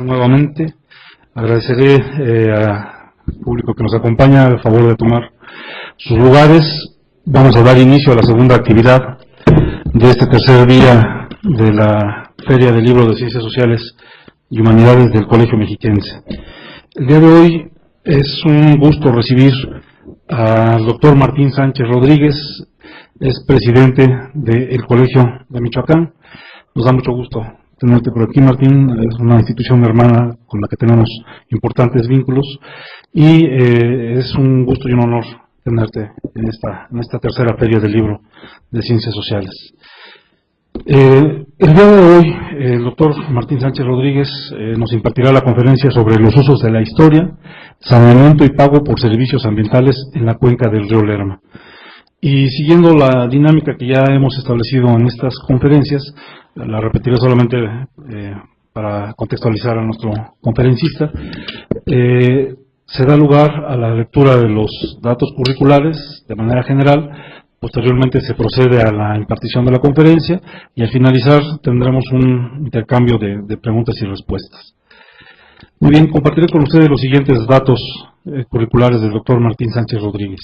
Nuevamente, agradeceré al público que nos acompaña el favor de tomar sus lugares. Vamos a dar inicio a la segunda actividad de este tercer día de la Feria del Libro de Ciencias Sociales y Humanidades del Colegio Mexiquense. El día de hoy es un gusto recibir al doctor Martín Sánchez Rodríguez, es presidente del Colegio de Michoacán. Nos da mucho gusto tenerte por aquí, Martín. Es una institución hermana con la que tenemos importantes vínculos y es un gusto y un honor tenerte en esta tercera feria del libro de Ciencias Sociales. El día de hoy, el doctor Martín Sánchez Rodríguez nos impartirá la conferencia sobre los usos de la historia, saneamiento y pago por servicios ambientales en la cuenca del río Lerma. Y siguiendo la dinámica que ya hemos establecido en estas conferencias, la repetiré solamente para contextualizar a nuestro conferencista. Se da lugar a la lectura de los datos curriculares de manera general, posteriormente se procede a la impartición de la conferencia y al finalizar tendremos un intercambio de preguntas y respuestas. Muy bien, compartiré con ustedes los siguientes datos curriculares del doctor Martín Sánchez Rodríguez.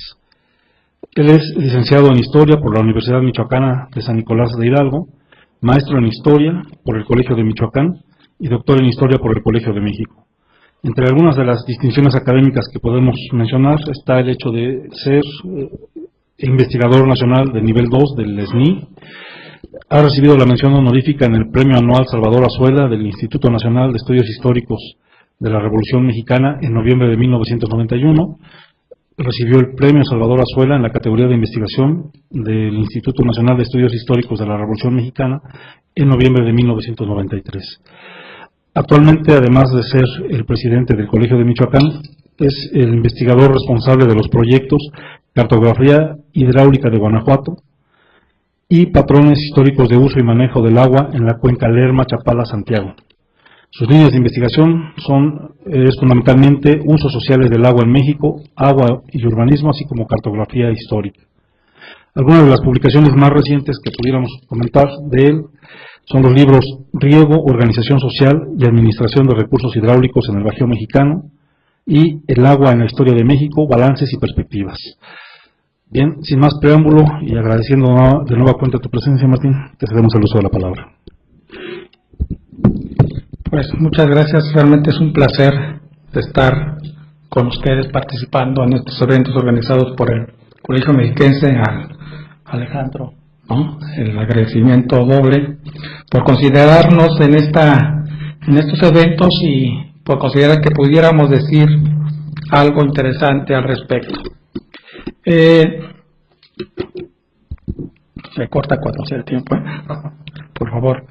Él es licenciado en Historia por la Universidad Michoacana de San Nicolás de Hidalgo, maestro en Historia por el Colegio de Michoacán y doctor en Historia por el Colegio de México. Entre algunas de las distinciones académicas que podemos mencionar está el hecho de ser investigador nacional de nivel 2 del SNI. Ha recibido la mención honorífica en el Premio Anual Salvador Azuela del Instituto Nacional de Estudios Históricos de la Revolución Mexicana en noviembre de 1991. Recibió el Premio Salvador Azuela en la categoría de investigación del Instituto Nacional de Estudios Históricos de la Revolución Mexicana en noviembre de 1993. Actualmente, además de ser el presidente del Colegio de Michoacán, es el investigador responsable de los proyectos Cartografía Hidráulica de Guanajuato y Patrones Históricos de Uso y Manejo del Agua en la cuenca Lerma-Chapala-Santiago. Sus líneas de investigación es fundamentalmente usos sociales del agua en México, agua y urbanismo, así como cartografía histórica. Algunas de las publicaciones más recientes que pudiéramos comentar de él son los libros Riego, Organización Social y Administración de Recursos Hidráulicos en el Bajío Mexicano y El agua en la historia de México, Balances y Perspectivas. Bien, sin más preámbulo y agradeciendo de nueva cuenta tu presencia, Martín, te cedemos el uso de la palabra. Pues muchas gracias, realmente es un placer estar con ustedes participando en estos eventos organizados por el Colegio Mexiquense. A Alejandro, ¿no?, el agradecimiento doble por considerarnos en estos eventos y por considerar que pudiéramos decir algo interesante al respecto. Se corta cuando sea el tiempo, por favor.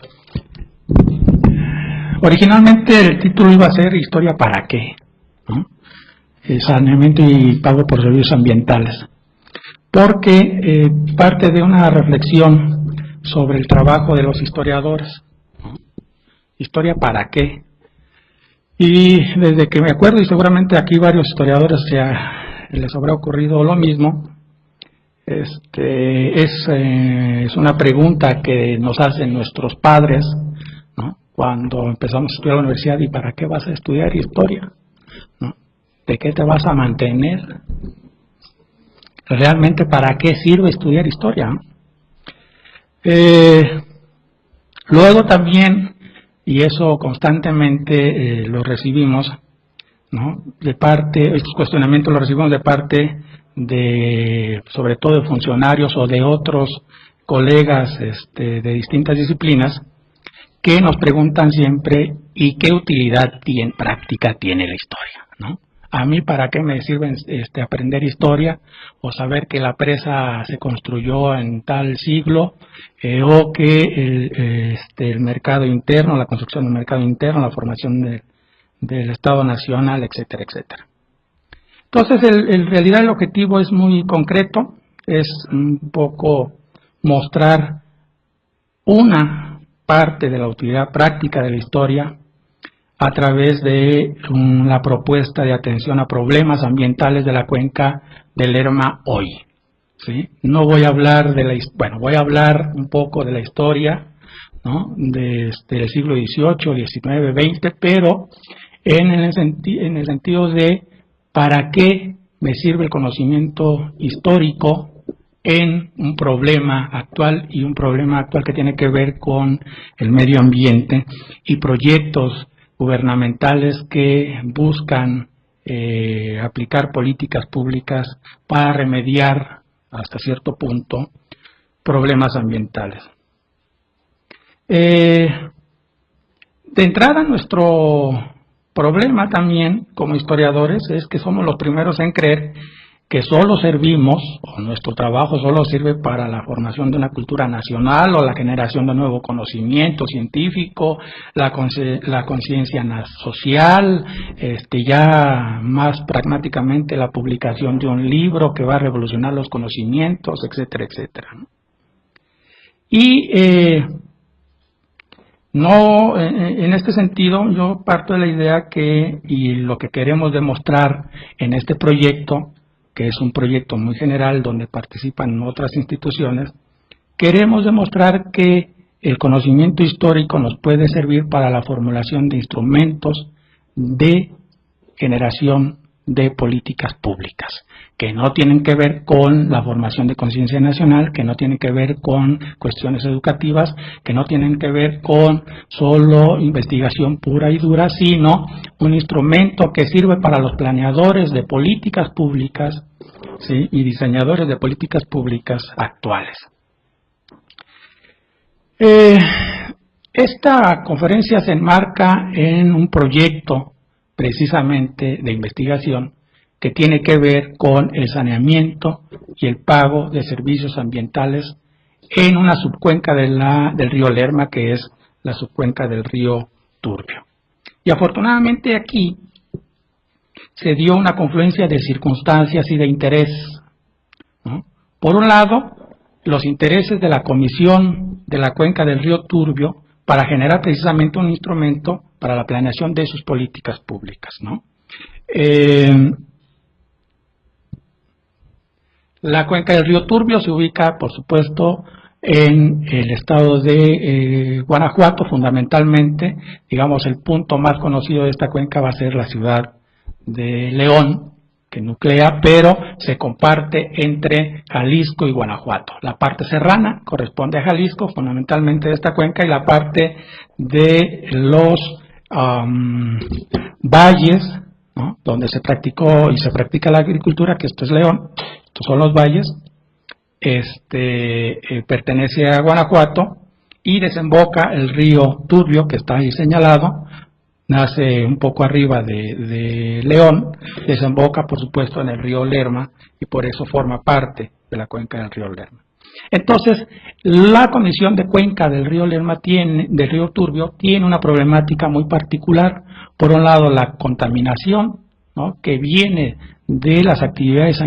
Originalmente el título iba a ser Historia para qué, ¿no? Saneamiento y pago por servicios ambientales, porque parte de una reflexión sobre el trabajo de los historiadores, ¿no? Historia para qué. Y desde que me acuerdo, y seguramente aquí varios historiadores les habrá ocurrido lo mismo, es una pregunta que nos hacen nuestros padres, ¿no?, cuando empezamos a estudiar la universidad. ¿Y para qué vas a estudiar historia?, ¿no? ¿De qué te vas a mantener? ¿Realmente para qué sirve estudiar historia? Luego también, y eso constantemente lo recibimos, ¿no?, estos cuestionamientos los recibimos de parte sobre todo de funcionarios o de otros colegas de distintas disciplinas, que nos preguntan siempre, ¿y qué utilidad práctica tiene la historia?, ¿no? A mí, ¿para qué me sirve aprender historia o saber que la presa se construyó en tal siglo, o que el mercado interno, la construcción del mercado interno, la formación del Estado Nacional, etcétera, etcétera? Entonces, en realidad el objetivo es muy concreto, es un poco mostrar una parte de la utilidad práctica de la historia a través de la propuesta de atención a problemas ambientales de la cuenca del Lerma hoy, ¿sí? No voy a hablar voy a hablar un poco de la historia, ¿no?, del siglo XVIII, XIX, XX, pero en el sentido de ¿para qué me sirve el conocimiento histórico en un problema actual, y un problema actual que tiene que ver con el medio ambiente y proyectos gubernamentales que buscan aplicar políticas públicas para remediar hasta cierto punto problemas ambientales? De entrada, nuestro problema también como historiadores es que somos los primeros en creer que solo servimos, o nuestro trabajo solo sirve para la formación de una cultura nacional o la generación de nuevo conocimiento científico, la conciencia social, ya más pragmáticamente la publicación de un libro que va a revolucionar los conocimientos, etcétera, etcétera. Y no, en este sentido, yo parto de la idea que, y lo que queremos demostrar en este proyecto, que es un proyecto muy general donde participan otras instituciones, queremos demostrar que el conocimiento histórico nos puede servir para la formulación de instrumentos de generación de políticas públicas, que no tienen que ver con la formación de conciencia nacional, que no tienen que ver con cuestiones educativas, que no tienen que ver con solo investigación pura y dura, sino un instrumento que sirve para los planeadores de políticas públicas, ¿sí?, y diseñadores de políticas públicas actuales. Esta conferencia se enmarca en un proyecto precisamente de investigación que tiene que ver con el saneamiento y el pago de servicios ambientales en una subcuenca del río Lerma, que es la subcuenca del río Turbio. Y afortunadamente aquí se dio una confluencia de circunstancias y de interés, ¿no? Por un lado, los intereses de la Comisión de la Cuenca del río Turbio para generar precisamente un instrumento para la planeación de sus políticas públicas, ¿no? La cuenca del río Turbio se ubica, por supuesto, en el estado de Guanajuato, fundamentalmente. Digamos, el punto más conocido de esta cuenca va a ser la ciudad de León, que nuclea, pero se comparte entre Jalisco y Guanajuato. La parte serrana corresponde a Jalisco, fundamentalmente de esta cuenca, y la parte de los valles, ¿no?, donde se practicó y se practica la agricultura, que esto es León, estos son los valles, pertenece a Guanajuato, y desemboca el río Turbio, que está ahí señalado, nace un poco arriba de León, desemboca por supuesto en el río Lerma, y por eso forma parte de la cuenca del río Lerma. Entonces, la condición de cuenca del río Lerma del río Turbio tiene una problemática muy particular. Por un lado, la contaminación, ¿no?, que viene de las actividades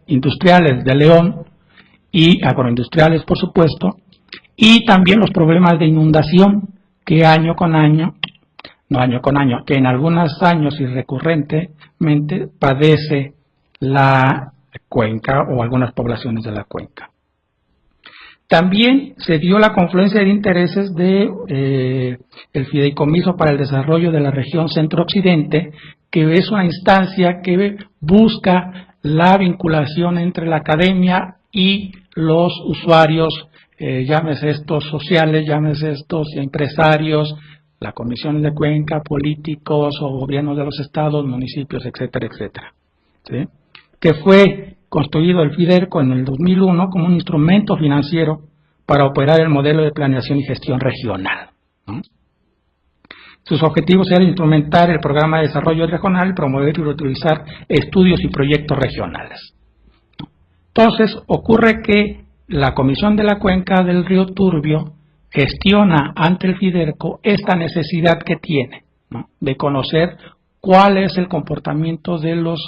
industriales de León, y agroindustriales por supuesto, y también los problemas de inundación que que en algunos años y recurrentemente padece la cuenca o algunas poblaciones de la cuenca. También se dio la confluencia de intereses de el Fideicomiso para el Desarrollo de la Región Centro-Occidente, que es una instancia que busca la vinculación entre la academia y los usuarios, llámese estos sociales, llámese estos empresarios, la Comisión de Cuenca, políticos o gobiernos de los estados, municipios, etcétera, etcétera, ¿sí?, que fue construido el FIDERCO en el 2001 como un instrumento financiero para operar el modelo de planeación y gestión regional, ¿no? Sus objetivos eran instrumentar el programa de desarrollo regional, promover y reutilizar estudios y proyectos regionales. Entonces, ocurre que la Comisión de la Cuenca del río Turbio gestiona ante el FIDERCO esta necesidad que tiene, ¿no?, de conocer cuál es el comportamiento de los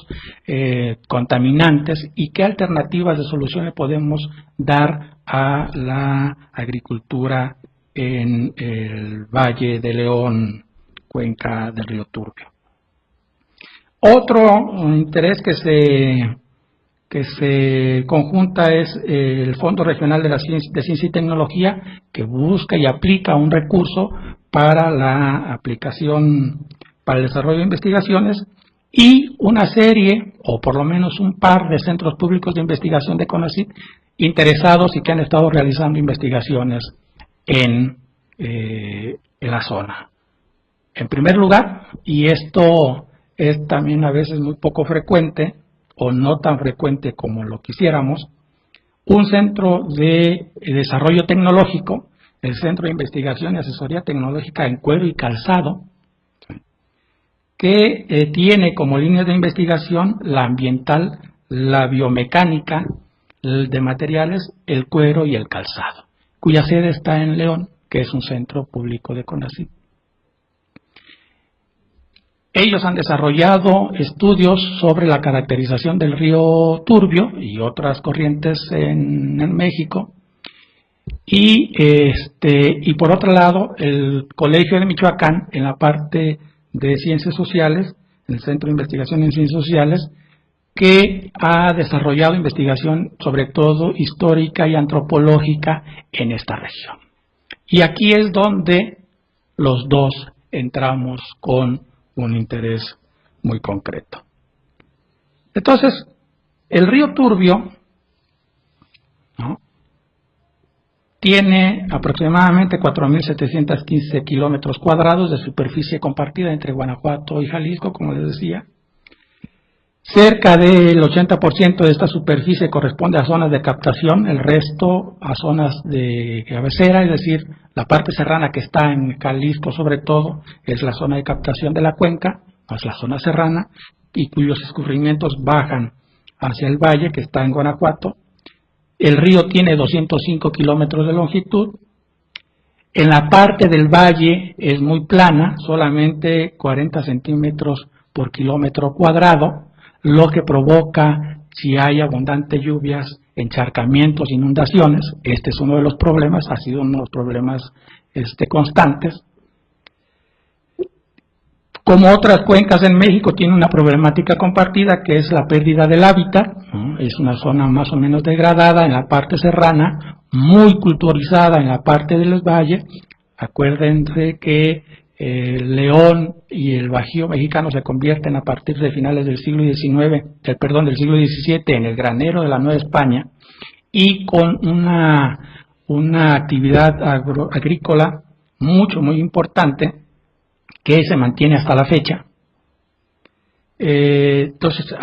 contaminantes y qué alternativas de solución le podemos dar a la agricultura en el Valle de León, cuenca del río Turbio. Otro interés que que se conjunta es el Fondo Regional de Ciencia y Tecnología, que busca y aplica un recurso para la aplicación, para el desarrollo de investigaciones, y una serie, o por lo menos un par de centros públicos de investigación de CONACYT interesados y que han estado realizando investigaciones en la zona. En primer lugar, y esto es también a veces muy poco frecuente, o no tan frecuente como lo quisiéramos, un centro de desarrollo tecnológico, el Centro de Investigación y Asesoría Tecnológica en Cuero y Calzado, que tiene como líneas de investigación la ambiental, la biomecánica de materiales, el cuero y el calzado, cuya sede está en León, que es un centro público de CONACYT. Ellos han desarrollado estudios sobre la caracterización del río Turbio y otras corrientes en México. Y por otro lado, el Colegio de Michoacán, en la parte de Ciencias Sociales, el Centro de Investigación en Ciencias Sociales, que ha desarrollado investigación sobre todo histórica y antropológica en esta región. Y aquí es donde los dos entramos con un interés muy concreto. Entonces, el río Turbio, ¿no?, tiene aproximadamente 4.715 kilómetros cuadrados de superficie compartida entre Guanajuato y Jalisco, como les decía. Cerca del 80% de esta superficie corresponde a zonas de captación, el resto a zonas de cabecera, es decir, la parte serrana que está en Jalisco sobre todo es la zona de captación de la cuenca, más la zona serrana, y cuyos escurrimientos bajan hacia el valle que está en Guanajuato. El río tiene 205 kilómetros de longitud. En la parte del valle es muy plana, solamente 40 centímetros por kilómetro cuadrado, lo que provoca, si hay abundantes lluvias, encharcamientos, inundaciones. Este es uno de los problemas, ha sido uno de los problemas constantes. Como otras cuencas en México, tiene una problemática compartida, que es la pérdida del hábitat, ¿no? Es una zona más o menos degradada en la parte serrana, muy culturizada en la parte del valle. Acuérdense que León y el Bajío mexicano se convierten a partir de finales del siglo del siglo XVII en el granero de la Nueva España, y con una actividad agrícola muy importante que se mantiene hasta la fecha. Entonces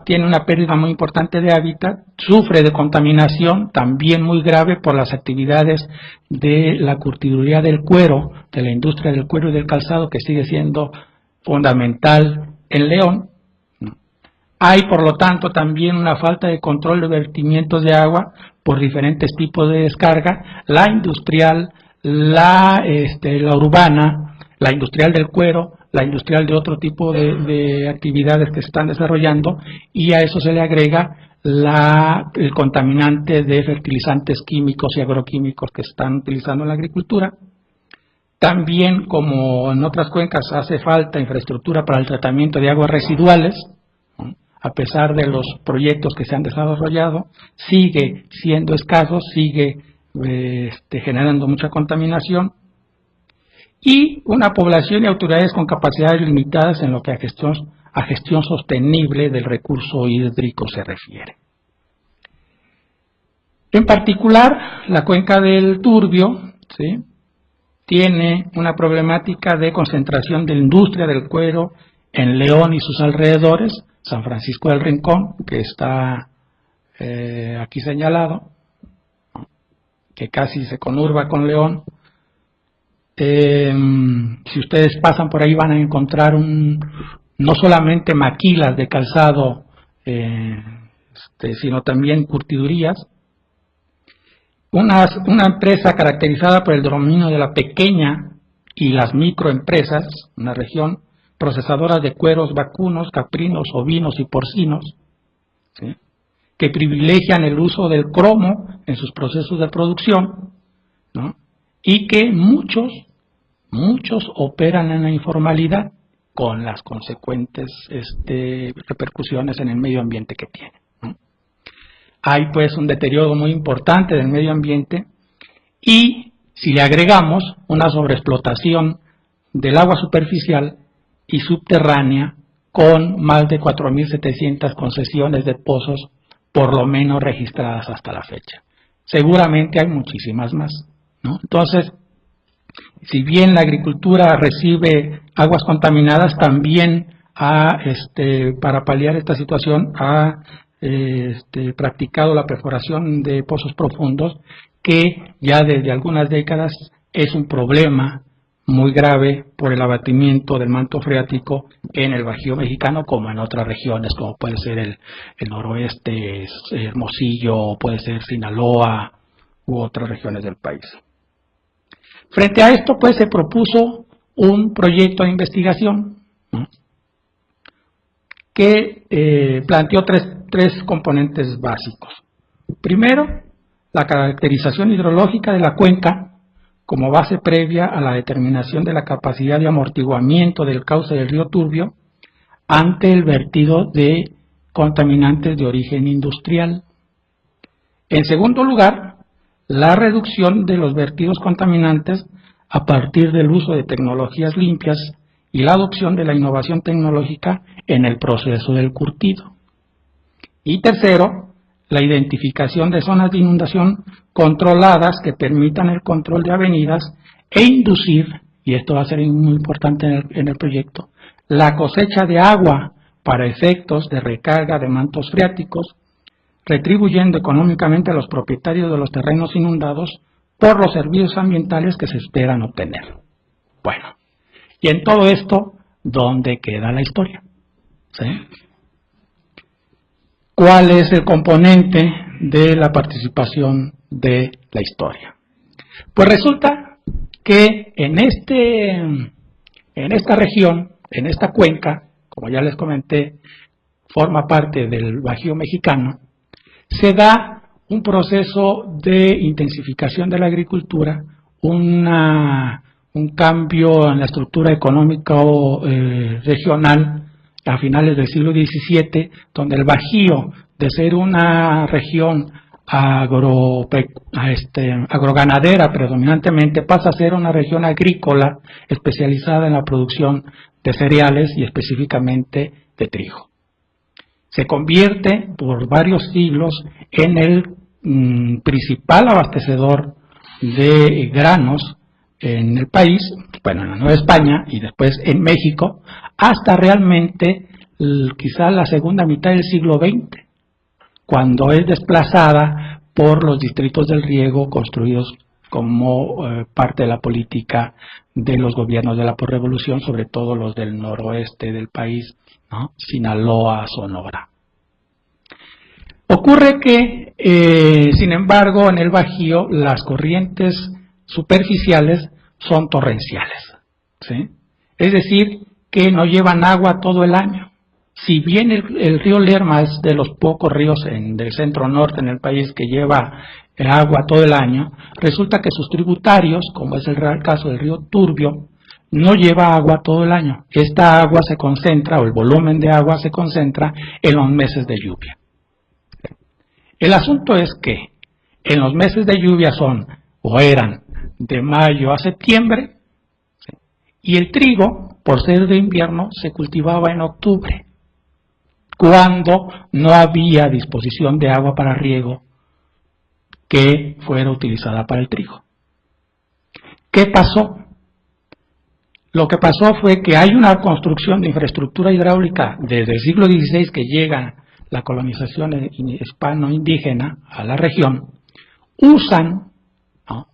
tiene una pérdida muy importante de hábitat, sufre de contaminación también muy grave por las actividades de la curtiduría del cuero, de la industria del cuero y del calzado, que sigue siendo fundamental en León. Hay, por lo tanto, también una falta de control de vertimientos de agua por diferentes tipos de descarga, la industrial, la urbana, la industrial del cuero, la industrial de otro tipo de actividades que se están desarrollando, y a eso se le agrega el contaminante de fertilizantes químicos y agroquímicos que están utilizando en la agricultura. También, como en otras cuencas, hace falta infraestructura para el tratamiento de aguas residuales, ¿no? A pesar de los proyectos que se han desarrollado, sigue siendo escaso, sigue generando mucha contaminación, y una población y autoridades con capacidades limitadas en lo que a gestión sostenible del recurso hídrico se refiere. En particular, la cuenca del Turbio, ¿sí?, tiene una problemática de concentración de industria del cuero en León y sus alrededores, San Francisco del Rincón, que está aquí señalado, que casi se conurba con León. Si ustedes pasan por ahí van a encontrar no solamente maquilas de calzado, sino también curtidurías. Una empresa caracterizada por el dominio de la pequeña y las microempresas, una región procesadora de cueros vacunos, caprinos, ovinos y porcinos, ¿sí?, que privilegian el uso del cromo en sus procesos de producción, ¿no?, y que muchos operan en la informalidad, con las consecuentes repercusiones en el medio ambiente que tiene, ¿no? hay pues un deterioro muy importante del medio ambiente, y si le agregamos una sobreexplotación del agua superficial y subterránea con más de 4.700 concesiones de pozos por lo menos registradas hasta la fecha. Seguramente hay muchísimas más, ¿no? Entonces, si bien la agricultura recibe aguas contaminadas, también para paliar esta situación ha practicado la perforación de pozos profundos, que ya desde algunas décadas es un problema muy grave por el abatimiento del manto freático en el Bajío mexicano, como en otras regiones, como puede ser el noroeste, Hermosillo, puede ser Sinaloa u otras regiones del país. Frente a esto, pues, se propuso un proyecto de investigación, ¿no?, que planteó tres componentes básicos. Primero, la caracterización hidrológica de la cuenca como base previa a la determinación de la capacidad de amortiguamiento del cauce del río Turbio ante el vertido de contaminantes de origen industrial. En segundo lugar, la reducción de los vertidos contaminantes a partir del uso de tecnologías limpias y la adopción de la innovación tecnológica en el proceso del curtido. Y tercero, la identificación de zonas de inundación controladas que permitan el control de avenidas e inducir, y esto va a ser muy importante en el proyecto, la cosecha de agua para efectos de recarga de mantos freáticos, retribuyendo económicamente a los propietarios de los terrenos inundados por los servicios ambientales que se esperan obtener. Bueno, y en todo esto, ¿dónde queda la historia? ¿Sí? ¿Cuál es el componente de la participación de la historia? Pues resulta que en esta región, en esta cuenca, como ya les comenté, forma parte del Bajío mexicano, se da un proceso de intensificación de la agricultura, un cambio en la estructura económica regional a finales del siglo XVII, donde el Bajío, de ser una región agroganadera predominantemente, pasa a ser una región agrícola especializada en la producción de cereales y específicamente de trigo. Se convierte por varios siglos en el principal abastecedor de granos en el país, bueno, en la Nueva España y después en México, hasta realmente quizá la segunda mitad del siglo XX, cuando es desplazada por los distritos del riego construidos como parte de la política de los gobiernos de la posrevolución, sobre todo los del noroeste del país, ¿no?, Sinaloa, Sonora. Ocurre que, sin embargo, en el Bajío las corrientes superficiales son torrenciales, ¿sí? Es decir, que no llevan agua todo el año. Si bien el río Lerma es de los pocos ríos del centro norte en el país que lleva agua todo el año, resulta que sus tributarios, como es el caso del río Turbio, no lleva agua todo el año. Esta agua se concentra, o el volumen de agua se concentra en los meses de lluvia. El asunto es que en los meses de lluvia eran de mayo a septiembre, ¿sí?, y el trigo, por ser de invierno, se cultivaba en octubre, cuando no había disposición de agua para riego que fuera utilizada para el trigo. ¿Qué pasó? Lo que pasó fue que hay una construcción de infraestructura hidráulica desde el siglo XVI que llega la colonización hispano-indígena a la región, usan, ¿no?,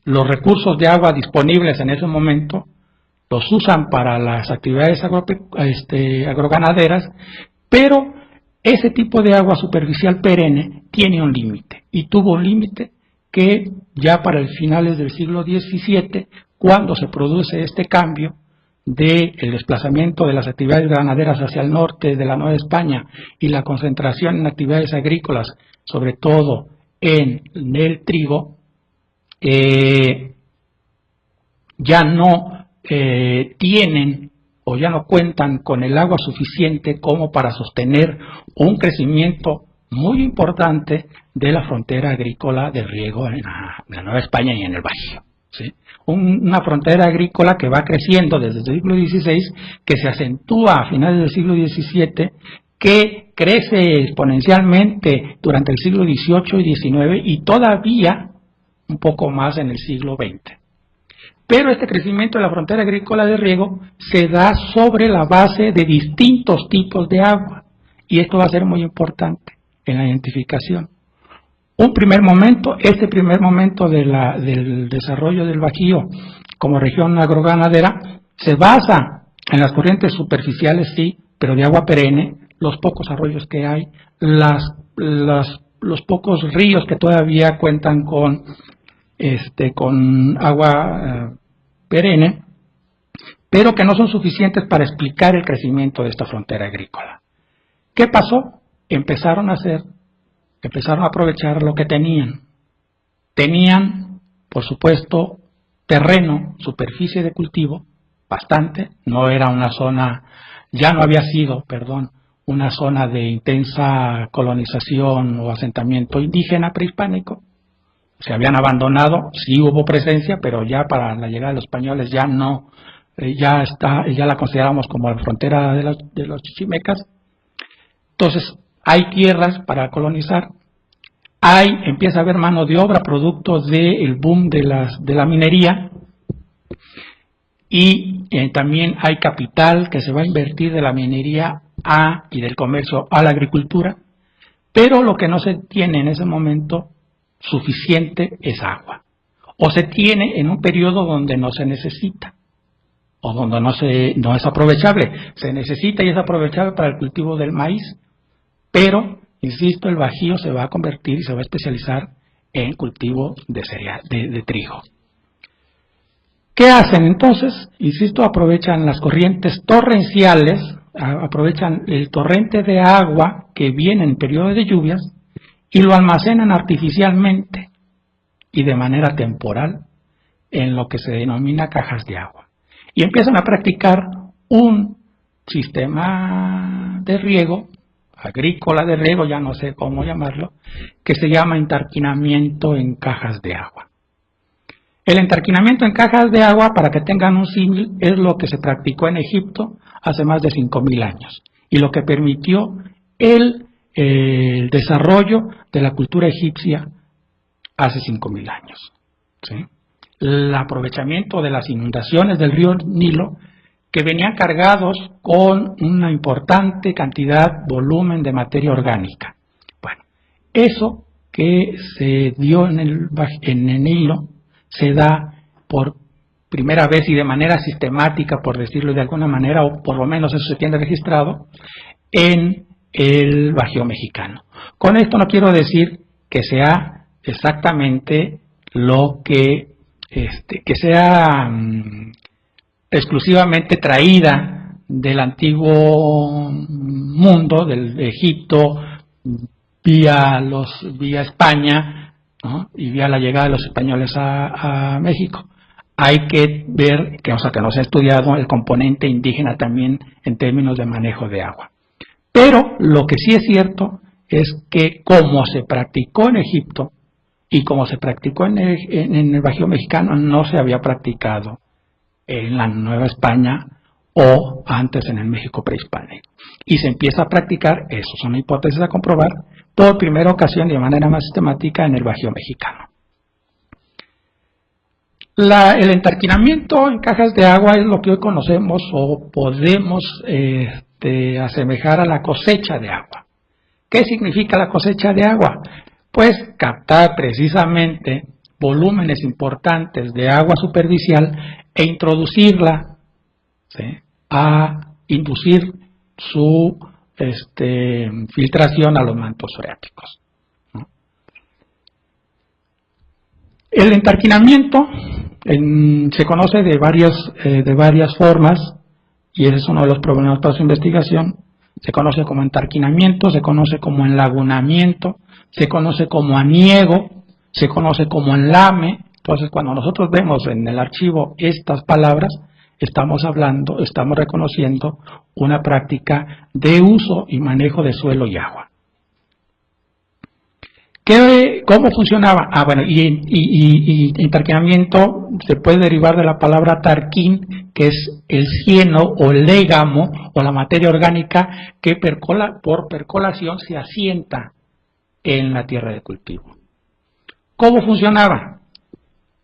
los recursos de agua disponibles en ese momento, los usan para las actividades agroganaderas, pero ese tipo de agua superficial perenne tiene un límite, y tuvo un límite que ya para el finales del siglo XVII, cuando se produce este cambio del desplazamiento de las actividades ganaderas hacia el norte de la Nueva España y la concentración en actividades agrícolas, sobre todo en el trigo, ya no tienen o ya no cuentan con el agua suficiente como para sostener un crecimiento muy importante de la frontera agrícola de riego en la Nueva España y en el Bajío, ¿sí? Una frontera agrícola que va creciendo desde el siglo XVI, que se acentúa a finales del siglo XVII, que crece exponencialmente durante el siglo XVIII y XIX y todavía un poco más en el siglo XX. Pero este crecimiento de la frontera agrícola de riego se da sobre la base de distintos tipos de agua, y esto va a ser muy importante en la identificación. Este primer momento del desarrollo del Bajío como región agroganadera se basa en las corrientes superficiales, sí, pero de agua perenne, los pocos arroyos que hay, los pocos ríos que todavía cuentan con agua perenne, pero que no son suficientes para explicar el crecimiento de esta frontera agrícola. ¿Qué pasó? Empezaron a aprovechar lo que tenían. Tenían, por supuesto, terreno, superficie de cultivo, bastante. No era una zona, ya no había sido, una zona de intensa colonización o asentamiento indígena prehispánico. Se habían abandonado, sí hubo presencia, pero ya para la llegada de los españoles ya no, ya la consideramos como la frontera de los chichimecas. Entonces, hay tierras para colonizar, empieza a haber mano de obra producto del boom de la minería, y también hay capital que se va a invertir de la minería y del comercio a la agricultura, pero lo que no se tiene en ese momento suficiente es agua, o se tiene en un periodo donde no se necesita, o donde no es aprovechable. Se necesita y es aprovechable para el cultivo del maíz, pero, insisto, el Bajío se va a convertir y se va a especializar en cultivo de cereal, de trigo. ¿Qué hacen entonces? Insisto, aprovechan las corrientes torrenciales, aprovechan el torrente de agua que viene en periodo de lluvias y lo almacenan artificialmente y de manera temporal en lo que se denomina cajas de agua. Y empiezan a practicar un sistema de riego, agrícola de riego, ya no sé cómo llamarlo, que se llama entarquinamiento en cajas de agua. El entarquinamiento en cajas de agua, para que tengan un símil, es lo que se practicó en Egipto hace más de 5.000 años y lo que permitió el desarrollo de la cultura egipcia hace 5.000 años, ¿sí? El aprovechamiento de las inundaciones del río Nilo, que venían cargados con una importante volumen de materia orgánica. Bueno, eso que se dio en el Nilo se da por primera vez y de manera sistemática, por decirlo de alguna manera, o por lo menos eso se tiene registrado, en el Bajío mexicano. Con esto no quiero decir que sea exactamente lo que sea exclusivamente traída del antiguo mundo, del Egipto, vía España, ¿no? Y vía la llegada de los españoles a México. Hay que ver que no se ha estudiado el componente indígena también en términos de manejo de agua. Pero lo que sí es cierto es que como se practicó en Egipto y como se practicó en el Bajío mexicano, no se había practicado en la Nueva España o antes en el México prehispánico. Y se empieza a practicar, eso son hipótesis a comprobar, por primera ocasión y de manera más sistemática en el Bajío mexicano. El entarquinamiento en cajas de agua es lo que hoy conocemos o podemos asemejar a la cosecha de agua. ¿Qué significa la cosecha de agua? Pues captar precisamente volúmenes importantes de agua superficial e introducirla, ¿sí?, a inducir su filtración a los mantos freáticos, ¿no? El entarquinamiento se conoce de varias formas, y ese es uno de los problemas para su investigación. Se conoce como entarquinamiento, se conoce como enlagunamiento, se conoce como aniego, se conoce como enlame. Entonces, cuando nosotros vemos en el archivo estas palabras, estamos reconociendo una práctica de uso y manejo de suelo y agua. ¿Cómo funcionaba? Bueno, y entarquinamiento se puede derivar de la palabra tarquín, que es el cieno o el légamo o la materia orgánica que por percolación se asienta en la tierra de cultivo. ¿Cómo funcionaba?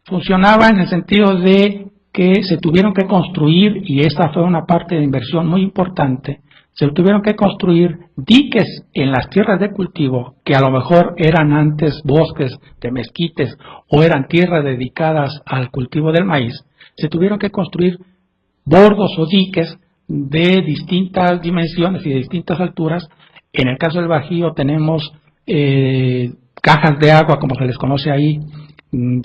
Funcionaba en el sentido de que se tuvieron que construir, y esta fue una parte de inversión muy importante, se tuvieron que construir diques en las tierras de cultivo, que a lo mejor eran antes bosques de mezquites o eran tierras dedicadas al cultivo del maíz. Se tuvieron que construir bordos o diques de distintas dimensiones y de distintas alturas. En el caso del Bajío tenemos cajas de agua, como se les conoce ahí,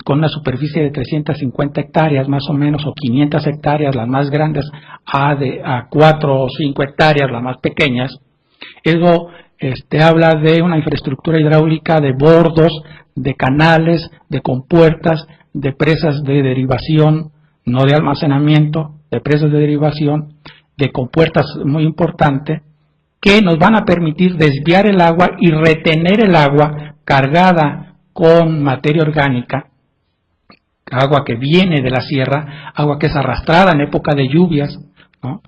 con una superficie de 350 hectáreas más o menos, o 500 hectáreas, las más grandes, a 4 o 5 hectáreas, las más pequeñas. Eso habla de una infraestructura hidráulica de bordos, de canales, de compuertas, de presas de derivación, no de almacenamiento, de presas de derivación, de compuertas muy importantes, que nos van a permitir desviar el agua y retener el agua cargada con materia orgánica, agua que viene de la sierra, agua que es arrastrada en época de lluvias, ¿no?,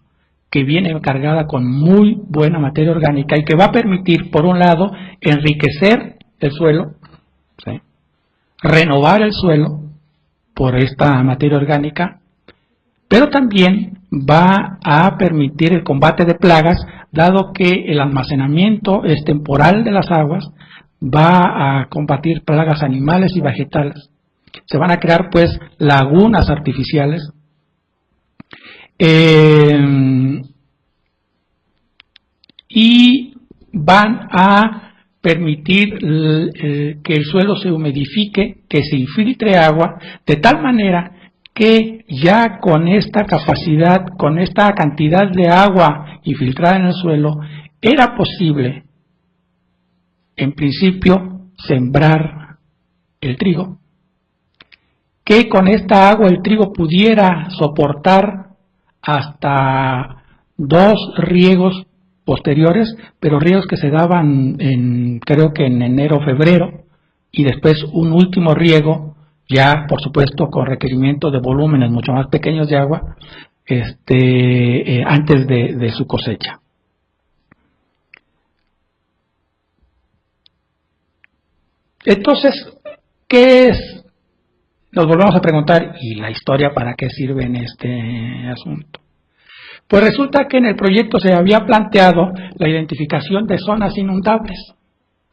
que viene cargada con muy buena materia orgánica y que va a permitir, por un lado, enriquecer el suelo, ¿sí?, renovar el suelo por esta materia orgánica, pero también va a permitir el combate de plagas, dado que el almacenamiento es temporal de las aguas, va a combatir plagas animales y vegetales. Se van a crear pues lagunas artificiales, y van a permitir que el suelo se humidifique, que se infiltre agua, de tal manera que ya con esta capacidad, con esta cantidad de agua infiltrada en el suelo, era posible, en principio, sembrar el trigo, que con esta agua el trigo pudiera soportar hasta 2 riegos posteriores, pero riegos que se daban creo que en enero o febrero, y después un último riego, ya por supuesto con requerimiento de volúmenes mucho más pequeños de agua, antes de su cosecha. Entonces, ¿qué es? Nos volvemos a preguntar, ¿y la historia para qué sirve en este asunto? Pues resulta que en el proyecto se había planteado la identificación de zonas inundables,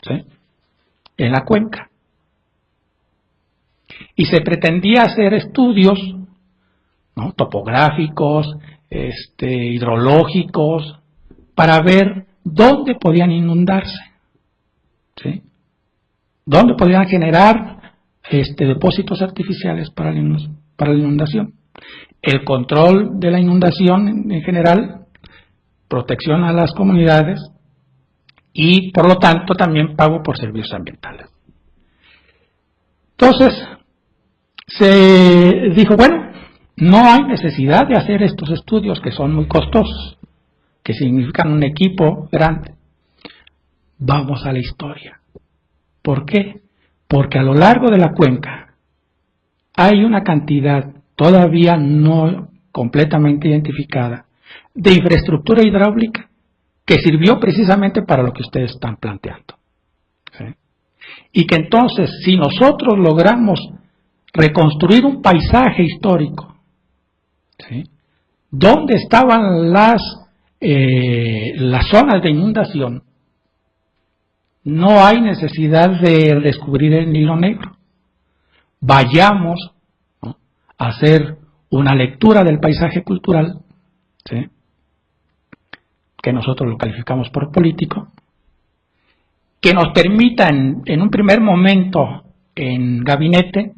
¿sí?, en la cuenca. Y se pretendía hacer estudios, ¿no?, topográficos, hidrológicos, para ver dónde podían inundarse, ¿sí?, dónde podían generar depósitos artificiales para la inundación. El control de la inundación en general, protección a las comunidades y, por lo tanto, también pago por servicios ambientales. Entonces, se dijo, bueno, no hay necesidad de hacer estos estudios que son muy costosos, que significan un equipo grande. Vamos a la historia. ¿Por qué? Porque a lo largo de la cuenca hay una cantidad todavía no completamente identificada de infraestructura hidráulica que sirvió precisamente para lo que ustedes están planteando, ¿sí? Y que entonces, si nosotros logramos reconstruir un paisaje histórico, ¿sí?, donde estaban las zonas de inundación, no hay necesidad de descubrir el hilo negro. Vayamos, ¿no?, a hacer una lectura del paisaje cultural, ¿sí?, que nosotros lo calificamos por político, que nos permita en un primer momento en gabinete,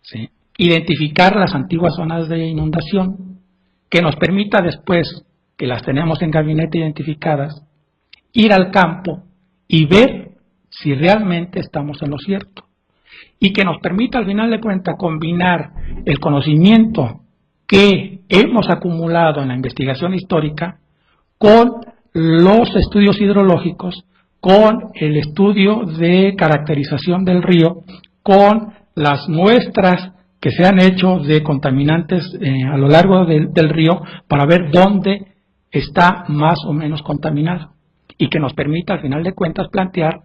¿sí?, identificar las antiguas zonas de inundación, que nos permita después, que las tenemos en gabinete identificadas, ir al campo y ver si realmente estamos en lo cierto, y que nos permita al final de cuentas combinar el conocimiento que hemos acumulado en la investigación histórica con los estudios hidrológicos, con el estudio de caracterización del río, con las muestras que se han hecho de contaminantes a lo largo del río para ver dónde está más o menos contaminado y que nos permita al final de cuentas plantear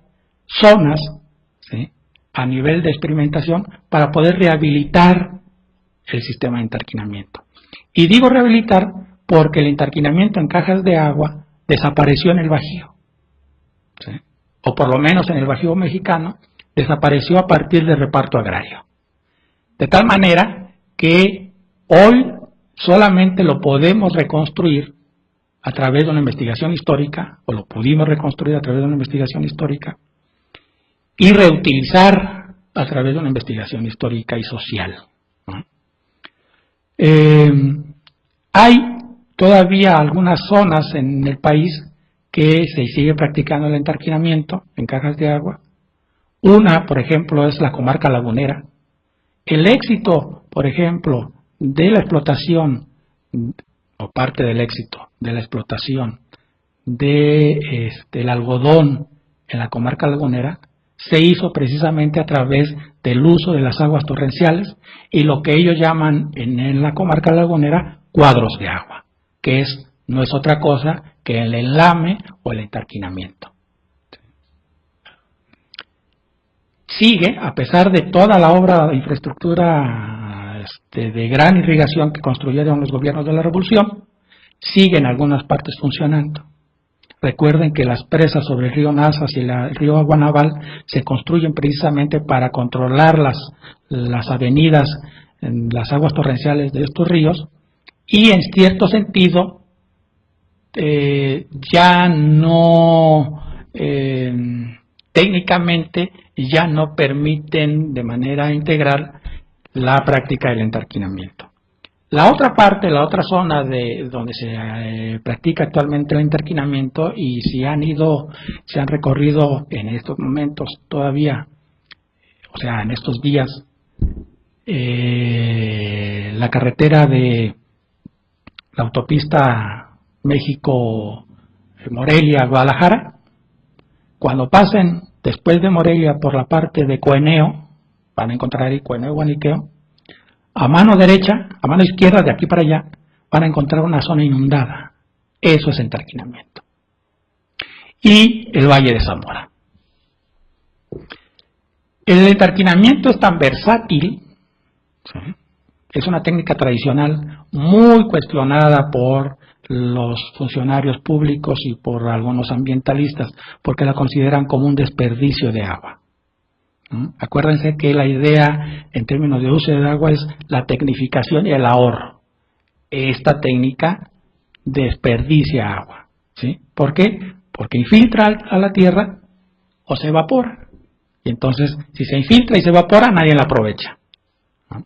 zonas, ¿sí?, a nivel de experimentación para poder rehabilitar el sistema de entarquinamiento. Y digo rehabilitar porque el entarquinamiento en cajas de agua desapareció en el Bajío, ¿sí?, o por lo menos en el Bajío mexicano desapareció a partir del reparto agrario. De tal manera que hoy solamente lo podemos reconstruir a través de una investigación histórica, o lo pudimos reconstruir a través de una investigación histórica, y reutilizar a través de una investigación histórica y social, ¿no? Hay todavía algunas zonas en el país que se sigue practicando el entarquinamiento en cajas de agua. Una, por ejemplo, es la comarca lagunera. El éxito, por ejemplo, de la explotación, o parte del éxito de la explotación del algodón en la comarca lagunera, se hizo precisamente a través del uso de las aguas torrenciales y lo que ellos llaman en la comarca lagunera cuadros de agua, que no es otra cosa que el enlame o el entarquinamiento. Sigue, a pesar de toda la obra de infraestructura de gran irrigación que construyeron los gobiernos de la Revolución, sigue en algunas partes funcionando. Recuerden que las presas sobre el río Nazas y el río Aguanaval se construyen precisamente para controlar las avenidas, las aguas torrenciales de estos ríos, y en cierto sentido ya no, técnicamente ya no permiten de manera integral la práctica del entarquinamiento. La otra parte, la otra zona de donde se practica actualmente el entarquinamiento, y se han recorrido en estos momentos todavía, o sea, en estos días, la carretera de la autopista México-Morelia-Guadalajara. Cuando pasen después de Morelia por la parte de Coeneo, van a encontrar ahí Coeneo-Guaniqueo. A mano derecha, a mano izquierda, de aquí para allá, van a encontrar una zona inundada. Eso es entarquinamiento. Y el Valle de Zamora. El entarquinamiento es tan versátil, ¿sí?, es una técnica tradicional muy cuestionada por los funcionarios públicos y por algunos ambientalistas, porque la consideran como un desperdicio de agua. Acuérdense que la idea en términos de uso de agua es la tecnificación y el ahorro. Esta técnica desperdicia agua, ¿sí? ¿Por qué? Porque infiltra a la tierra o se evapora. Y entonces, si se infiltra y se evapora, nadie la aprovecha, ¿no?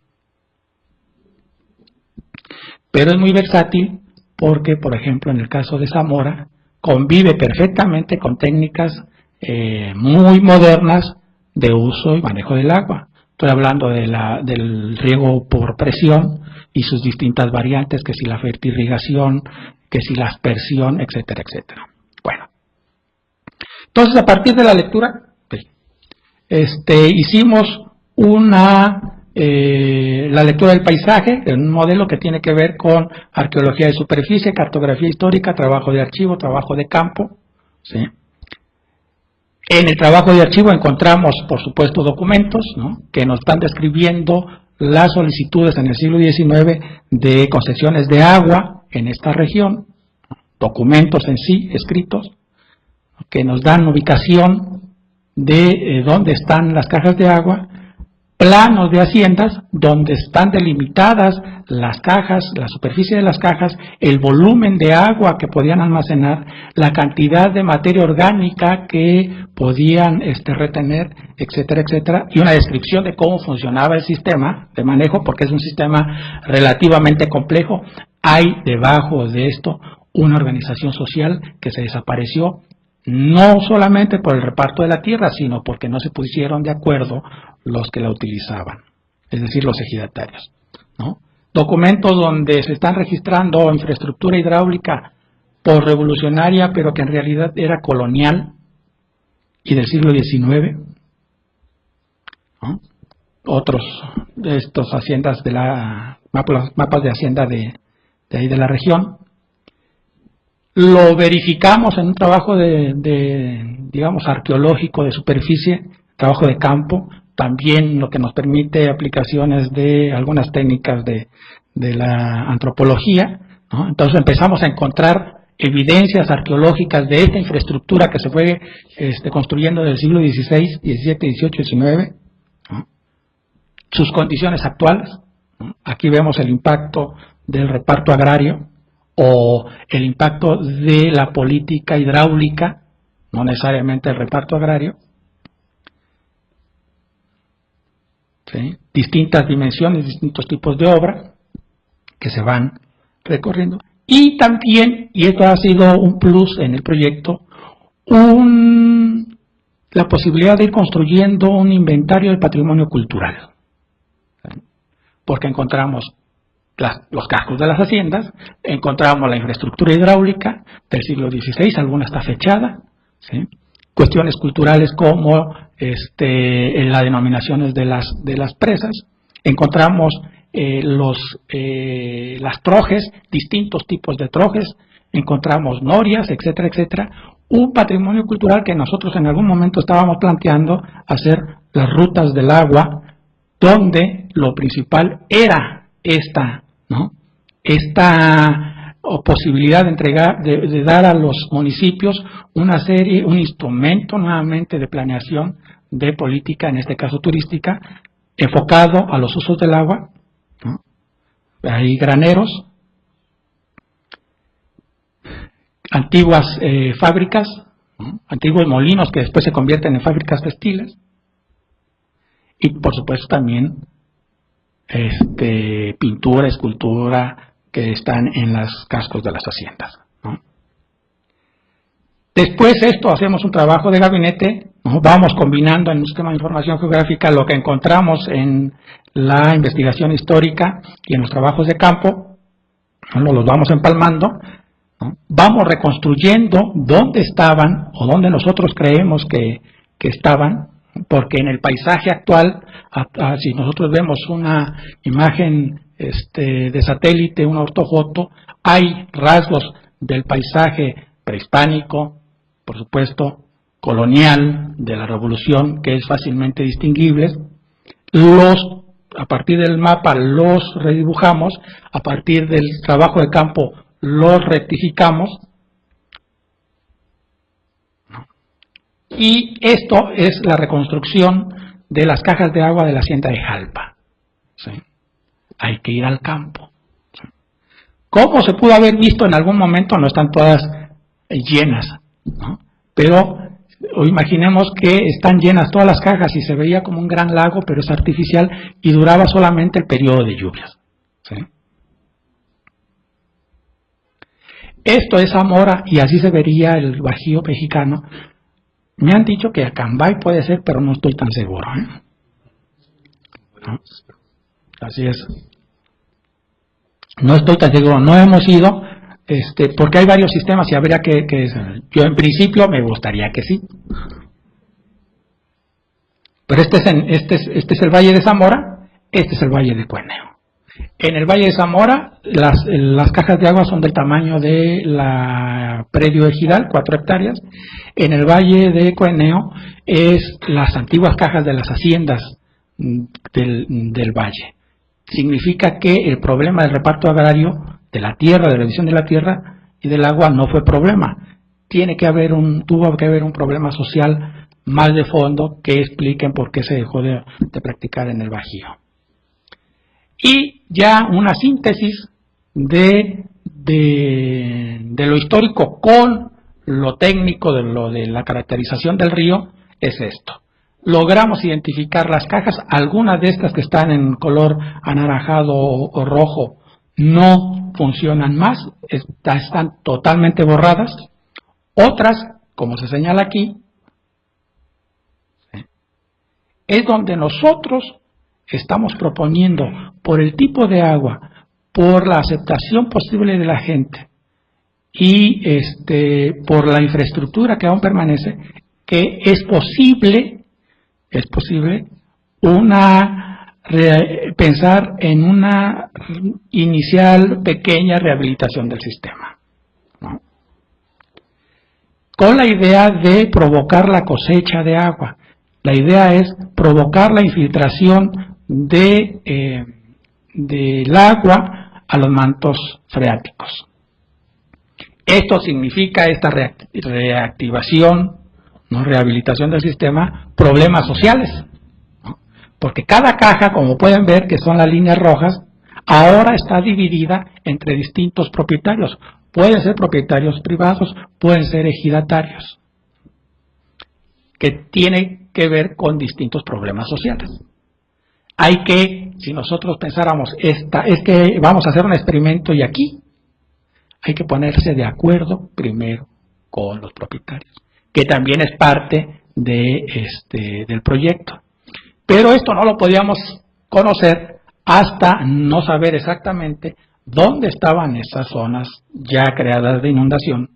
Pero es muy versátil porque, por ejemplo, en el caso de Zamora, convive perfectamente con técnicas muy modernas de uso y manejo del agua. Estoy hablando del riego por presión y sus distintas variantes, que si la fertirrigación, que si la aspersión, etcétera, etcétera. Bueno, entonces a partir de la lectura, hicimos la lectura del paisaje, un modelo que tiene que ver con arqueología de superficie, cartografía histórica, trabajo de archivo, trabajo de campo, ¿sí? En el trabajo de archivo encontramos, por supuesto, documentos, ¿no?, que nos están describiendo las solicitudes en el siglo XIX de concesiones de agua en esta región, documentos en sí, escritos, que nos dan ubicación de dónde están las cajas de agua, planos de haciendas donde están delimitadas las cajas, la superficie de las cajas, el volumen de agua que podían almacenar, la cantidad de materia orgánica que podían retener, etcétera, etcétera, y una descripción de cómo funcionaba el sistema de manejo, porque es un sistema relativamente complejo. Hay debajo de esto una organización social que se desapareció, no solamente por el reparto de la tierra, sino porque no se pusieron de acuerdo los que la utilizaban, es decir, los ejidatarios, ¿no? documentos donde se están registrando infraestructura hidráulica por revolucionaria, pero que en realidad era colonial y del siglo XIX, ¿no? Otros de estos haciendas de la mapas de hacienda de ahí de la región. Lo verificamos en un trabajo digamos, arqueológico de superficie, trabajo de campo, también lo que nos permite aplicaciones de algunas técnicas de la antropología, ¿no? Entonces empezamos a encontrar evidencias arqueológicas de esta infraestructura que se fue construyendo del siglo XVI, XVII, XVIII, XIX, ¿no? Sus condiciones actuales, ¿no? Aquí vemos el impacto del reparto agrario o el impacto de la política hidráulica, no necesariamente el reparto agrario, ¿sí? Distintas dimensiones, distintos tipos de obra que se van recorriendo. Y también, y esto ha sido un plus en el proyecto, la posibilidad de ir construyendo un inventario del patrimonio cultural, ¿sí? Porque encontramos los cascos de las haciendas, encontramos la infraestructura hidráulica del siglo XVI, alguna está fechada, ¿sí? Cuestiones culturales como las denominaciones de las presas, encontramos las trojes, distintos tipos de trojes, encontramos norias, etcétera, etcétera, un patrimonio cultural que nosotros en algún momento estábamos planteando hacer las rutas del agua, donde lo principal era esta posibilidad de entregar, de dar a los municipios un instrumento nuevamente de planeación de política, en este caso turística, enfocado a los usos del agua, ¿no? Hay graneros, antiguas fábricas, ¿no? Antiguos molinos que después se convierten en fábricas textiles, y por supuesto también pintura, escultura que están en los cascos de las haciendas, ¿no? Después hacemos un trabajo de gabinete, ¿no? Vamos combinando en un sistema de información geográfica lo que encontramos en la investigación histórica y en los trabajos de campo, ¿no? Los vamos empalmando, ¿no? Vamos reconstruyendo dónde estaban o dónde nosotros creemos que estaban, porque en el paisaje actual, si nosotros vemos una imagen de satélite, una ortofoto, hay rasgos del paisaje prehispánico, por supuesto, colonial, de la revolución, que es fácilmente distinguibles. A partir del mapa los redibujamos, a partir del trabajo de campo los rectificamos, y esto es la reconstrucción de las cajas de agua de la hacienda de Jalpa, ¿sí? Hay que ir al campo, ¿sí? Como se pudo haber visto en algún momento, no están todas llenas, ¿no? Pero imaginemos que están llenas todas las cajas y se veía como un gran lago, pero es artificial y duraba solamente el periodo de lluvias, ¿sí? Esto es Zamora y así se vería el Bajío mexicano. Me han dicho que Acambay puede ser, pero no estoy tan seguro, ¿eh? ¿No? Así es. No estoy tan seguro, no hemos ido, porque hay varios sistemas y habría que yo en principio me gustaría que sí. Pero este es el Valle de Zamora, este es el Valle de Cueneo. En el Valle de Zamora, las cajas de agua son del tamaño de la predio ejidal, 4 hectáreas. En el Valle de Cueneo es las antiguas cajas de las haciendas del valle. Significa que el problema del reparto agrario de la tierra, de la división de la tierra y del agua no fue problema. Tuvo que haber un problema social más de fondo que expliquen por qué se dejó de practicar en el Bajío. Y ya una síntesis de lo histórico con lo técnico de la caracterización del río es esto. Logramos identificar las cajas, algunas de estas que están en color anaranjado o rojo no funcionan más, están totalmente borradas. Otras, como se señala aquí, es donde nosotros estamos proponiendo, por el tipo de agua, por la aceptación posible de la gente y por la infraestructura que aún permanece, que es posible pensar en una inicial pequeña rehabilitación del sistema, ¿no? Con la idea de provocar la cosecha de agua. La idea es provocar la infiltración del agua a los mantos freáticos. Esto significa esta reactivación, ¿no?, rehabilitación del sistema, problemas sociales, ¿no? Porque cada caja, como pueden ver, que son las líneas rojas, ahora está dividida entre distintos propietarios. Pueden ser propietarios privados, pueden ser ejidatarios, que tienen que ver con distintos problemas sociales. Hay que, si nosotros pensáramos, es que vamos a hacer un experimento y aquí hay que ponerse de acuerdo primero con los propietarios, que también es parte del proyecto. Pero esto no lo podíamos conocer hasta no saber exactamente dónde estaban esas zonas ya creadas de inundación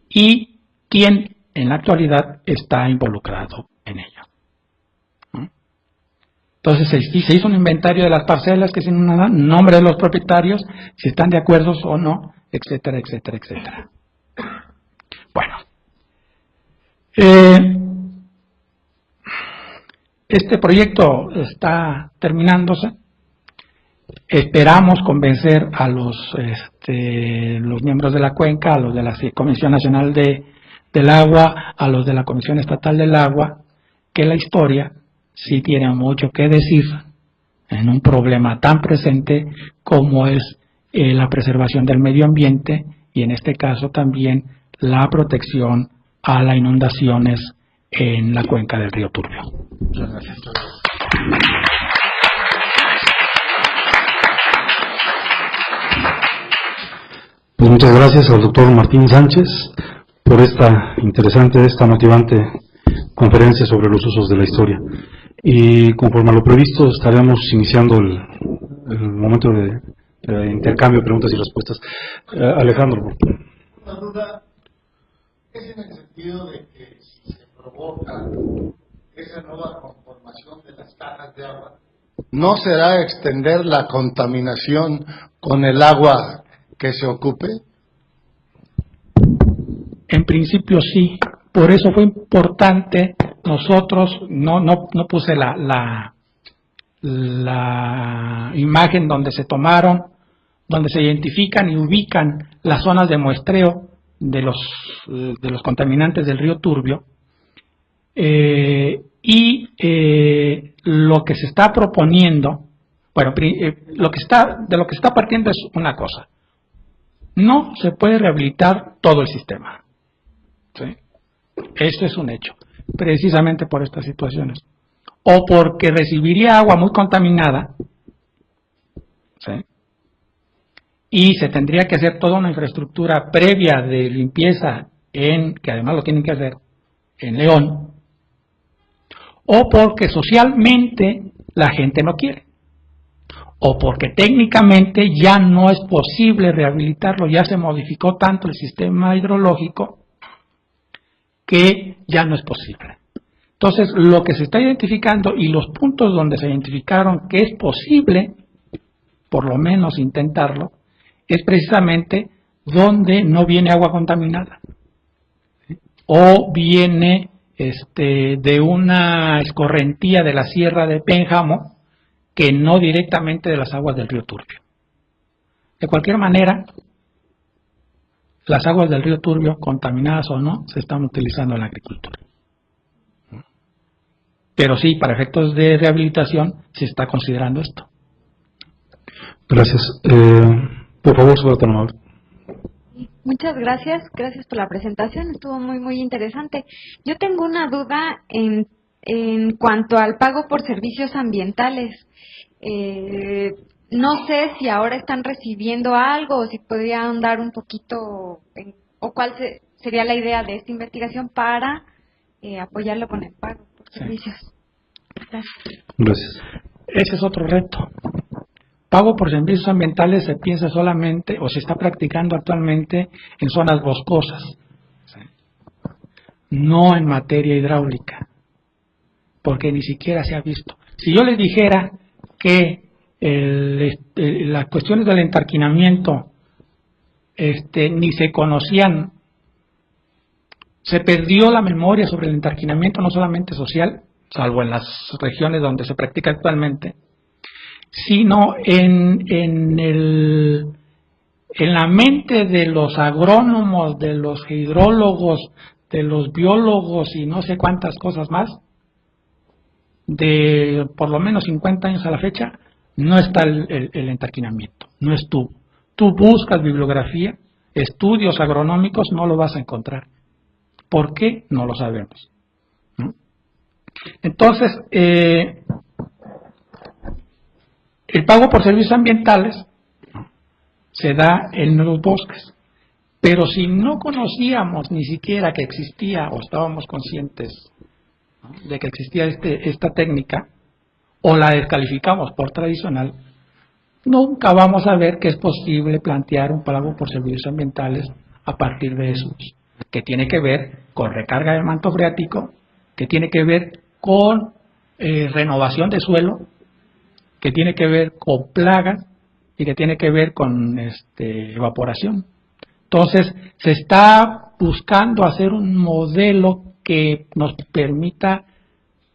y quién en la actualidad está involucrado en ello. Entonces se hizo un inventario de las parcelas, que sin un nombre de los propietarios, si están de acuerdo o no, etcétera, etcétera, etcétera. Bueno, este proyecto está terminándose. Esperamos convencer a los miembros de la cuenca, a los de la Comisión Nacional del Agua, a los de la Comisión Estatal del Agua, que la historia sí tiene mucho que decir en un problema tan presente como es la preservación del medio ambiente y en este caso también la protección a las inundaciones en la cuenca del río Turbio. Muchas gracias. Pues muchas gracias al doctor Martín Sánchez por esta interesante, esta motivante conferencia sobre los usos de la historia. Y conforme a lo previsto, estaremos iniciando el momento de intercambio de preguntas y respuestas. Alejandro. Una duda es en el sentido de que si se provoca esa nueva conformación de las cajas de agua, ¿no será extender la contaminación con el agua que se ocupe? En principio sí, por eso fue importante. Nosotros no puse la imagen donde se tomaron, donde se identifican y ubican las zonas de muestreo de los contaminantes del río Turbio, y lo que se está proponiendo, bueno, de lo que se está partiendo es una cosa: no se puede rehabilitar todo el sistema, ¿sí? Esto es un hecho, precisamente por estas situaciones, o porque recibiría agua muy contaminada, ¿sí?, y se tendría que hacer toda una infraestructura previa de limpieza, que además lo tienen que hacer en León, o porque socialmente la gente no quiere, o porque técnicamente ya no es posible rehabilitarlo, ya se modificó tanto el sistema hidrológico que ya no es posible. Entonces, lo que se está identificando y los puntos donde se identificaron que es posible, por lo menos intentarlo, es precisamente donde no viene agua contaminada, ¿sí?, o viene de una escorrentía de la sierra de Pénjamo, que no directamente de las aguas del río Turbio. De cualquier manera, las aguas del río Turbio, contaminadas o no, se están utilizando en la agricultura. Pero sí, para efectos de rehabilitación, se está considerando esto. Gracias. Por favor, señora tan amable. Muchas gracias por la presentación, estuvo muy muy interesante. Yo tengo una duda en cuanto al pago por servicios ambientales. No sé si ahora están recibiendo algo o si podría ahondar un poquito o cuál sería la idea de esta investigación para apoyarlo con el pago por servicios. Gracias. Gracias. Ese es otro reto. pago por servicios ambientales se piensa solamente o se está practicando actualmente en zonas boscosas, ¿sí? No en materia hidráulica, porque ni siquiera se ha visto. Si yo les dijera que las cuestiones del entarquinamiento ni se conocían, se perdió la memoria sobre el entarquinamiento, no solamente social, salvo en las regiones donde se practica actualmente, sino en la mente de los agrónomos, de los hidrólogos, de los biólogos y no sé cuántas cosas más, de por lo menos 50 años a la fecha, no está el entarquinamiento, no estuvo. Tú buscas bibliografía, estudios agronómicos, no lo vas a encontrar. ¿Por qué? No lo sabemos, ¿no? Entonces, el pago por servicios ambientales se da en los bosques, pero si no conocíamos ni siquiera que existía o estábamos conscientes, ¿no?, de que existía esta técnica o la descalificamos por tradicional, nunca vamos a ver que es posible plantear un pago por servicios ambientales a partir de esos, que tiene que ver con recarga del manto freático, que tiene que ver con renovación de suelo, que tiene que ver con plagas y que tiene que ver con evaporación. Entonces, se está buscando hacer un modelo que nos permita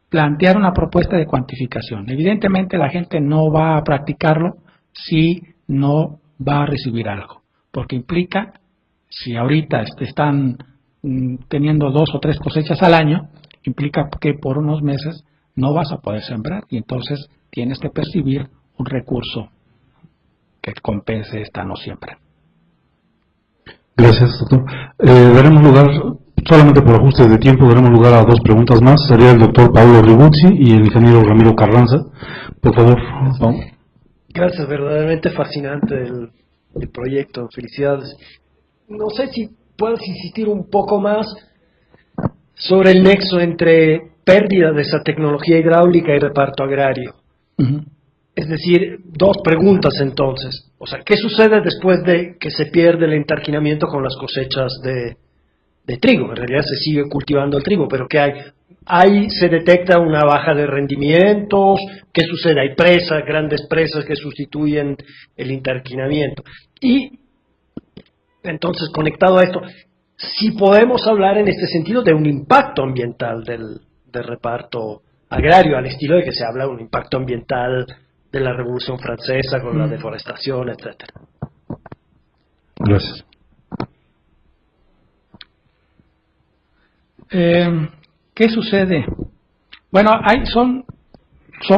plantear una propuesta de cuantificación. Evidentemente, la gente no va a practicarlo si no va a recibir algo, porque implica, si ahorita están teniendo 2 o 3 cosechas al año, implica que por unos meses no vas a poder sembrar y entonces tienes que percibir un recurso que compense esta no siembra. Gracias, doctor. Daremos lugar, solamente por ajuste de tiempo, daremos lugar a 2 preguntas más. Sería el doctor Paulo Ribuzzi y el ingeniero Ramiro Carranza. Por favor. Gracias, verdaderamente fascinante el proyecto. Felicidades. No sé si puedes insistir un poco más sobre el nexo entre pérdida de esa tecnología hidráulica y reparto agrario. Uh-huh. Es decir, 2 preguntas entonces. O sea, ¿qué sucede después de que se pierde el entarquinamiento con las cosechas de trigo? En realidad se sigue cultivando el trigo, pero ¿qué hay? Ahí se detecta una baja de rendimientos. ¿Qué sucede? Hay presas, grandes presas que sustituyen el entarquinamiento. Y entonces, conectado a esto, si podemos hablar en este sentido de un impacto ambiental del reparto agrario, al estilo de que se habla de un impacto ambiental de la Revolución Francesa con la deforestación, etcétera. Gracias. ¿Qué sucede? Bueno, son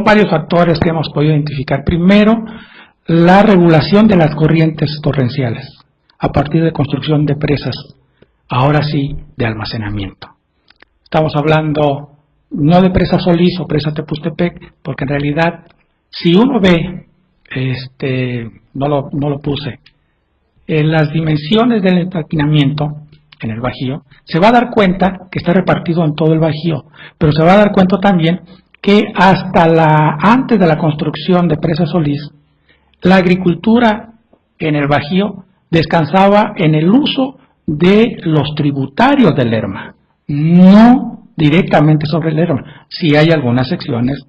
varios factores que hemos podido identificar. Primero, la regulación de las corrientes torrenciales a partir de construcción de presas, ahora sí, de almacenamiento. Estamos hablando no de presa Solís o presa Tepustepec, porque en realidad, si uno ve, no lo puse, en las dimensiones del entarquinamiento en el Bajío, se va a dar cuenta que está repartido en todo el Bajío, pero se va a dar cuenta también que antes de la construcción de presa Solís, la agricultura en el Bajío descansaba en el uso de los tributarios del Lerma, no directamente sobre el Lerma. Sí hay algunas secciones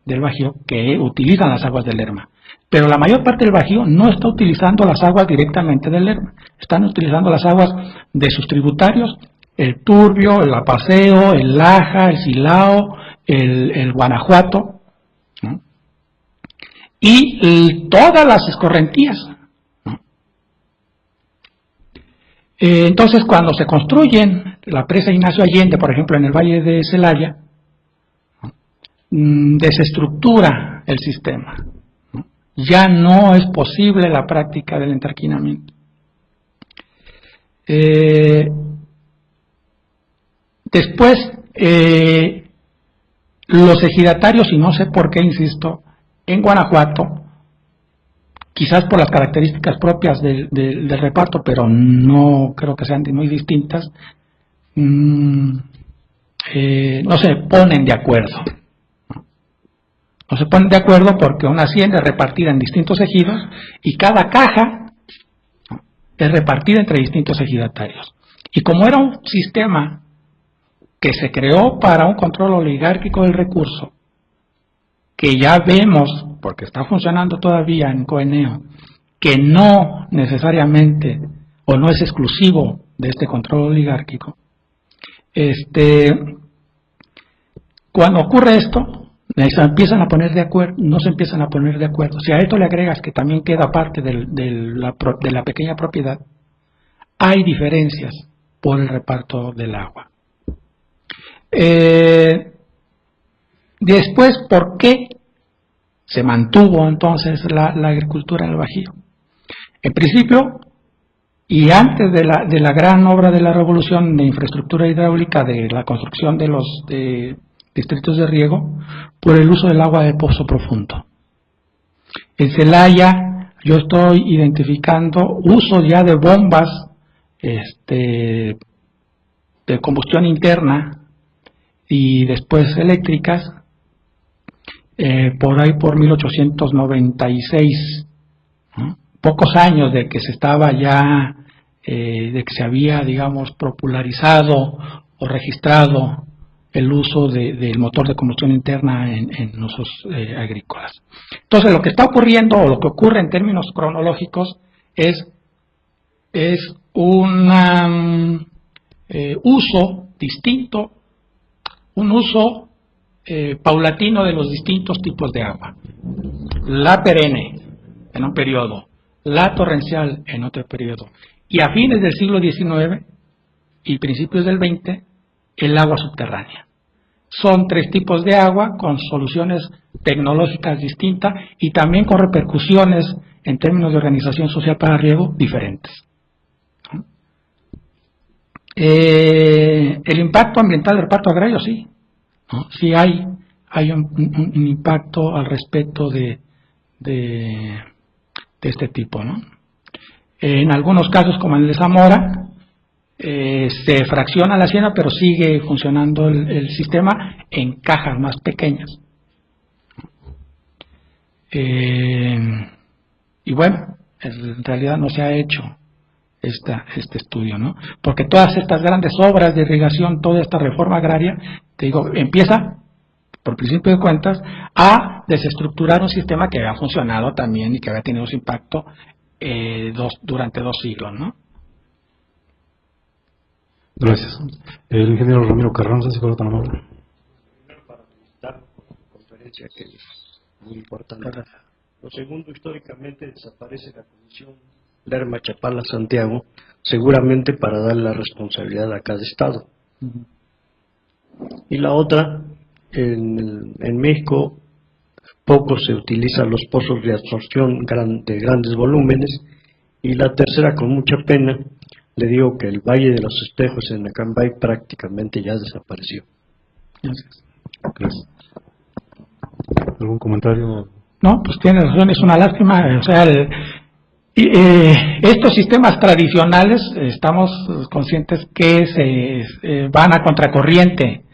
del Bajío que utilizan las aguas del Lerma, pero la mayor parte del Bajío no está utilizando las aguas directamente del Lerma, están utilizando las aguas de sus tributarios, el Turbio, el Apaseo, el Laja, el Silao, el Guanajuato, ¿no?, y todas las escorrentías, ¿no? Entonces, cuando se construyen la presa Ignacio Allende, por ejemplo, en el Valle de Celaya, ¿no?, desestructura el sistema, ¿no? Ya no es posible la práctica del entarquinamiento. Después, los ejidatarios, y no sé por qué insisto, en Guanajuato, quizás por las características propias del reparto, pero no creo que sean muy distintas, no se ponen de acuerdo. No se ponen de acuerdo porque una hacienda es repartida en distintos ejidos y cada caja es repartida entre distintos ejidatarios. Y como era un sistema que se creó para un control oligárquico del recurso, que ya vemos, porque está funcionando todavía en Coeneo, que no necesariamente o no es exclusivo de este control oligárquico, cuando ocurre esto, se empiezan a poner de acuerdo, no se empiezan a poner de acuerdo. Si a esto le agregas que también queda parte de la pequeña propiedad, hay diferencias por el reparto del agua. Después, ¿por qué se mantuvo entonces la agricultura en el Bajío? En principio, y antes de la gran obra de la revolución de infraestructura hidráulica, de la construcción de los distritos de riego, por el uso del agua de pozo profundo. En Celaya yo estoy identificando uso ya de bombas de combustión interna y después eléctricas, por ahí por 1896, ¿no? Pocos años de que se estaba ya, de que se había, digamos, popularizado o registrado el uso del motor de combustión interna en usos agrícolas. Entonces, lo que está ocurriendo, o lo que ocurre en términos cronológicos, es un uso distinto, un uso paulatino de los distintos tipos de agua. La perenne en un periodo, la torrencial en otro periodo, y a fines del siglo XIX y principios del XX, el agua subterránea. Son tres tipos de agua con soluciones tecnológicas distintas y también con repercusiones en términos de organización social para riego diferentes. El impacto ambiental del reparto agrario, sí, ¿no? Sí hay un impacto al respecto de este tipo, ¿no? En algunos casos, como en el de Zamora, se fracciona la hacienda, pero sigue funcionando el sistema en cajas más pequeñas. Y bueno, en realidad no se ha hecho este estudio, ¿no? Porque todas estas grandes obras de irrigación, toda esta reforma agraria, te digo, empieza, por principio de cuentas, a desestructurar un sistema que había funcionado también y que había tenido su impacto durante 2 siglos, ¿no? Gracias. El ingeniero Ramiro Carranza, si fuera tan amable. Primero, para felicitar por la conferencia, que es muy importante. Lo segundo, históricamente desaparece la comisión Lerma Chapala Santiago, seguramente para dar la responsabilidad a cada estado. Y la otra, en México poco se utilizan los pozos de absorción de grandes volúmenes. Y la tercera, con mucha pena, le digo que el Valle de los Espejos en Acambay prácticamente ya desapareció. Gracias. Gracias. ¿Algún comentario? No, pues tiene razón, es una lástima. O sea, estos sistemas tradicionales, estamos conscientes que se van a contracorriente,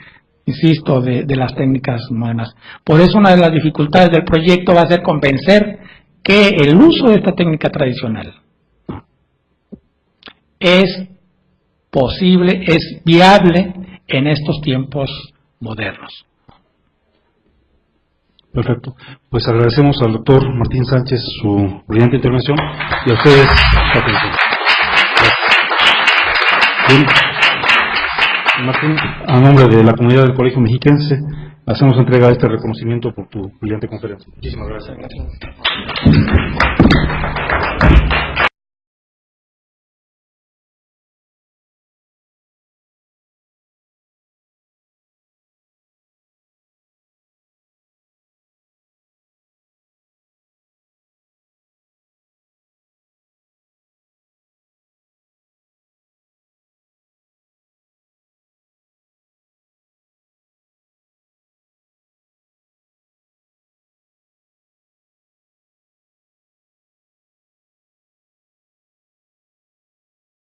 insisto, de las técnicas modernas. Por eso una de las dificultades del proyecto va a ser convencer que el uso de esta técnica tradicional es posible, es viable en estos tiempos modernos. Perfecto. Pues agradecemos al doctor Martín Sánchez su brillante intervención y a ustedes su atención. Bien. Martín, a nombre de la comunidad del Colegio Mexiquense, hacemos entrega de este reconocimiento por tu brillante conferencia. Muchísimas gracias.